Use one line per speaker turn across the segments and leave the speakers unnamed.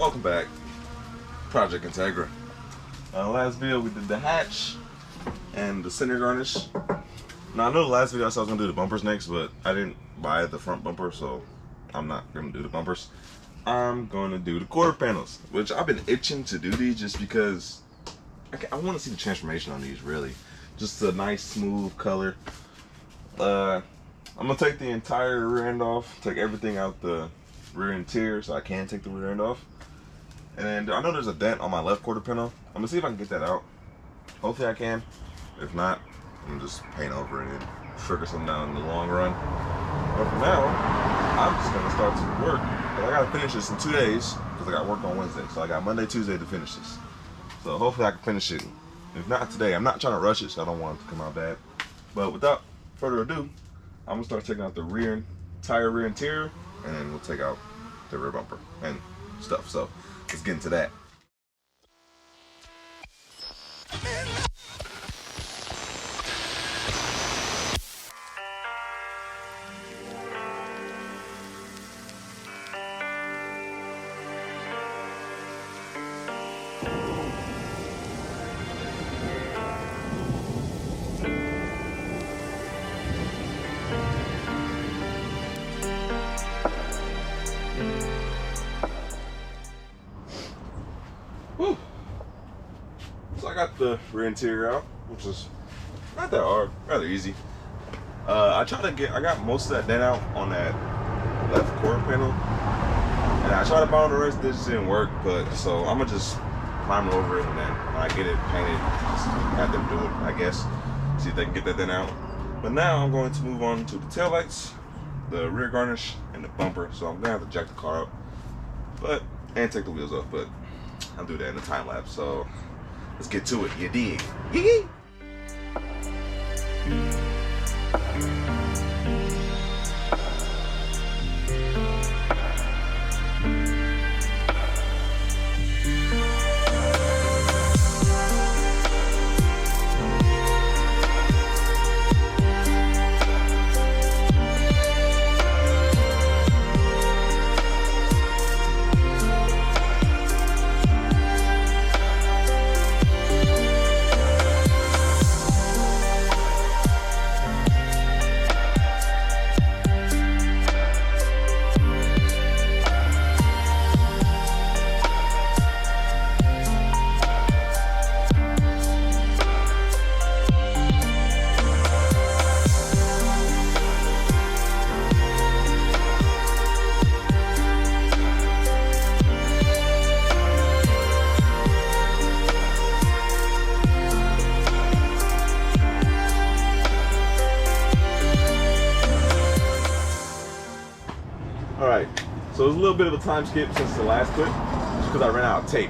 Welcome back, Project Integra. Last video we did the hatch and the center garnish. Now I know the last video I said I was gonna do the bumpers next, but I didn't buy the front bumper, so I'm not gonna do the bumpers. I'm gonna do the quarter panels, which I've been itching to do these just because I want to see the transformation on these. Really, just a nice smooth color. I'm gonna take the entire rear end off, take everything out the rear interior so I can take the rear end off. And I know there's a dent on my left quarter panel. I'm gonna see if I can get that out. Hopefully I can. If not, I'm gonna just paint over it and figure something out in the long run. But for now, I'm just gonna start to work. But I gotta finish this in 2 days because I got work on Wednesday. So I got Monday, Tuesday to finish this. So hopefully I can finish it. If not today, I'm not trying to rush it, so I don't want it to come out bad. But without further ado, I'm gonna start taking out the entire rear interior, and then we'll take out the rear bumper and stuff. So let's get into that. Whew. So I got the rear interior out, which is not that hard, rather easy. I got most of that dent out on that left quarter panel, and I tried to bind the rest. This didn't work, but so I'm gonna just climb over it, and then when I get it painted, just have them do it, I guess. See if they can get that dent out. But now I'm going to move on to the taillights, the rear garnish, and the bumper. So I'm gonna have to jack the car up, and take the wheels off, but I'll do that in the time lapse. So let's get to it. You dig? Yee! Alright, so there's a little bit of a time skip since the last clip, just because I ran out of tape.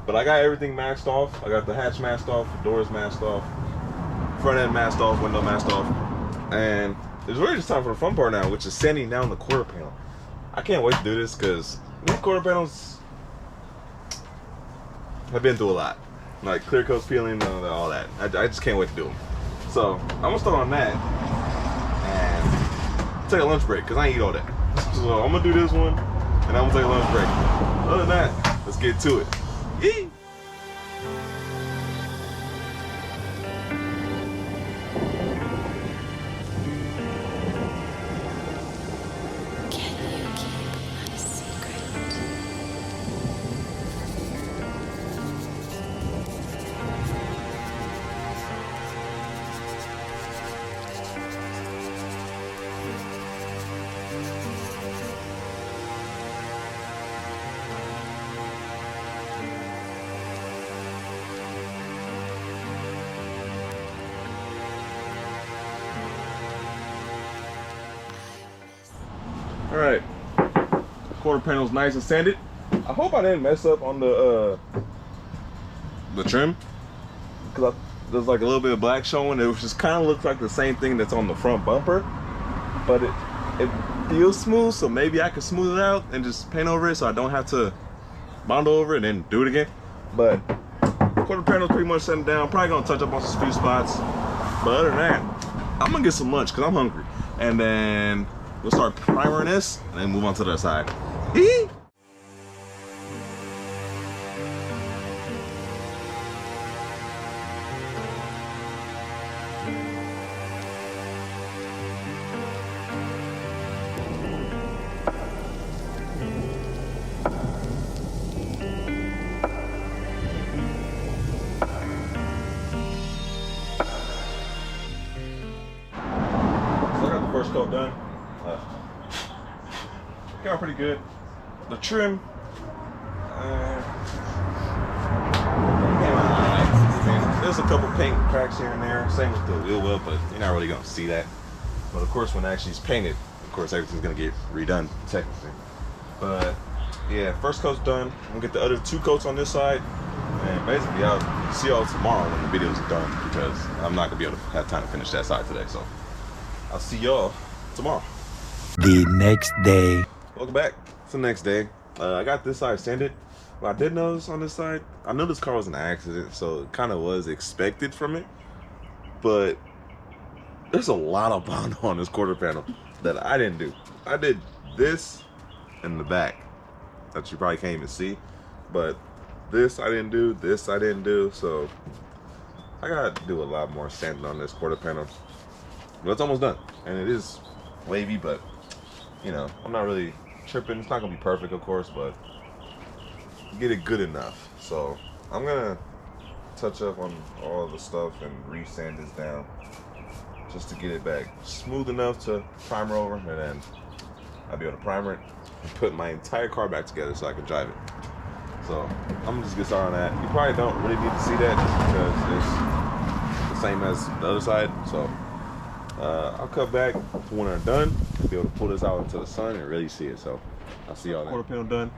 But I got everything masked off. I got the hatch masked off, the doors masked off, front end masked off, window masked off. And it's really just time for the fun part now, which is sanding down the quarter panel. I can't wait to do this because these quarter panels have been through a lot. Like clear coats peeling, all that. I just can't wait to do them. So I'm gonna start on that and take a lunch break because I ain't eat all that. So I'm gonna do this one, and I'm gonna take a lunch break. Other than that, let's get to it. Yee! All right, quarter panel's nice and sanded. I hope I didn't mess up on the trim, because there's like a little bit of black showing. It just kind of looks like the same thing that's on the front bumper, but it feels smooth. So maybe I could smooth it out and just paint over it so I don't have to bond over it and then do it again. But quarter panel's pretty much sanded down. Probably gonna touch up on some few spots, but other than that, I'm gonna get some lunch because I'm hungry, and then we'll start primering this and then move on to the other side. first coat done. Came out pretty good. The trim, there's a couple paint cracks here and there. Same with the wheel well, but you're not really gonna see that. But of course, when it actually is painted, of course everything's gonna get redone technically. But yeah, first coat's done. I'm gonna get the other 2 coats on this side, and basically I'll see y'all tomorrow when the video's done because I'm not gonna be able to have time to finish that side today. So I'll see y'all tomorrow.
The next day.
Welcome back. It's the next day. I got this side sanded. What I did notice on this side, I knew this car was an accident, so it kind of was expected from it. But there's a lot of Bondo on this quarter panel that I didn't do. I did this in the back that you probably can't even see, but this I didn't do, this I didn't do, so I gotta do a lot more sanding on this quarter panel. But it's almost done, and it is wavy, but you know, I'm not really tripping. It's not gonna be perfect, of course, but get it good enough. So I'm gonna touch up on all the stuff and re-sand this down just to get it back smooth enough to primer over, and then I'll be able to primer it and put my entire car back together so I can drive it. So I'm gonna just get started on that. You probably don't really need to see that just because it's the same as the other side. So I'll cut back to when I'm done and be able to pull this out into the sun and really see it. So I'll see y'all then. Quarter panel done.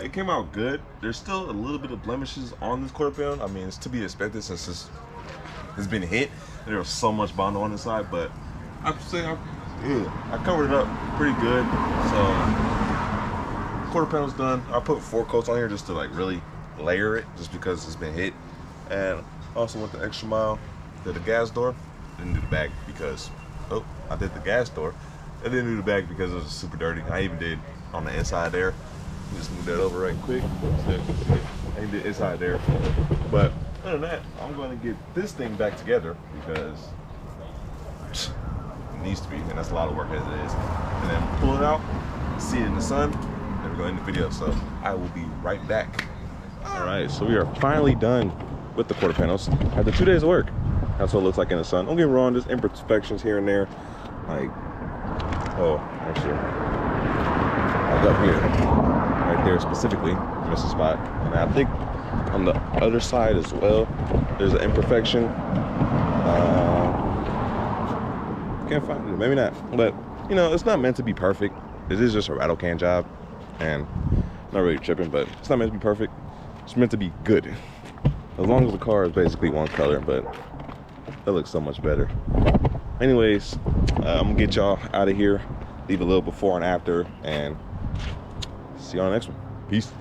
It came out good. There's still a little bit of blemishes on this quarter panel. I mean, it's to be expected since it's been hit. There was so much Bondo on the side, but I'd say I covered it up pretty good. So quarter panel's done. I put 4 coats on here just to like really layer it, just because it's been hit. And also went the extra mile. Did the gas door. Didn't do the back because I did the gas door. I didn't do the back because it was super dirty. I even did on the inside there. Just move that over right quick. I even did inside there. But other than that, I'm going to get this thing back together because it needs to be, and that's a lot of work as it is. And then pull it out, see it in the sun, then we're going to end the video. So I will be right back. All right, so we are finally done with the quarter panels after 2 days of work. That's what it looks like in the sun. Don't get me wrong, there's imperfections here and there. Like, oh, actually, like up here, right there specifically, missed a spot. And I think on the other side as well, there's an imperfection. Can't find it, maybe not. But, you know, it's not meant to be perfect. It is just a rattle can job. And I'm not really tripping, but it's not meant to be perfect. It's meant to be good. As long as the car is basically one color, but that looks so much better. Anyways, I'm gonna get y'all out of here, leave a little before and after, and see y'all on the next one. Peace.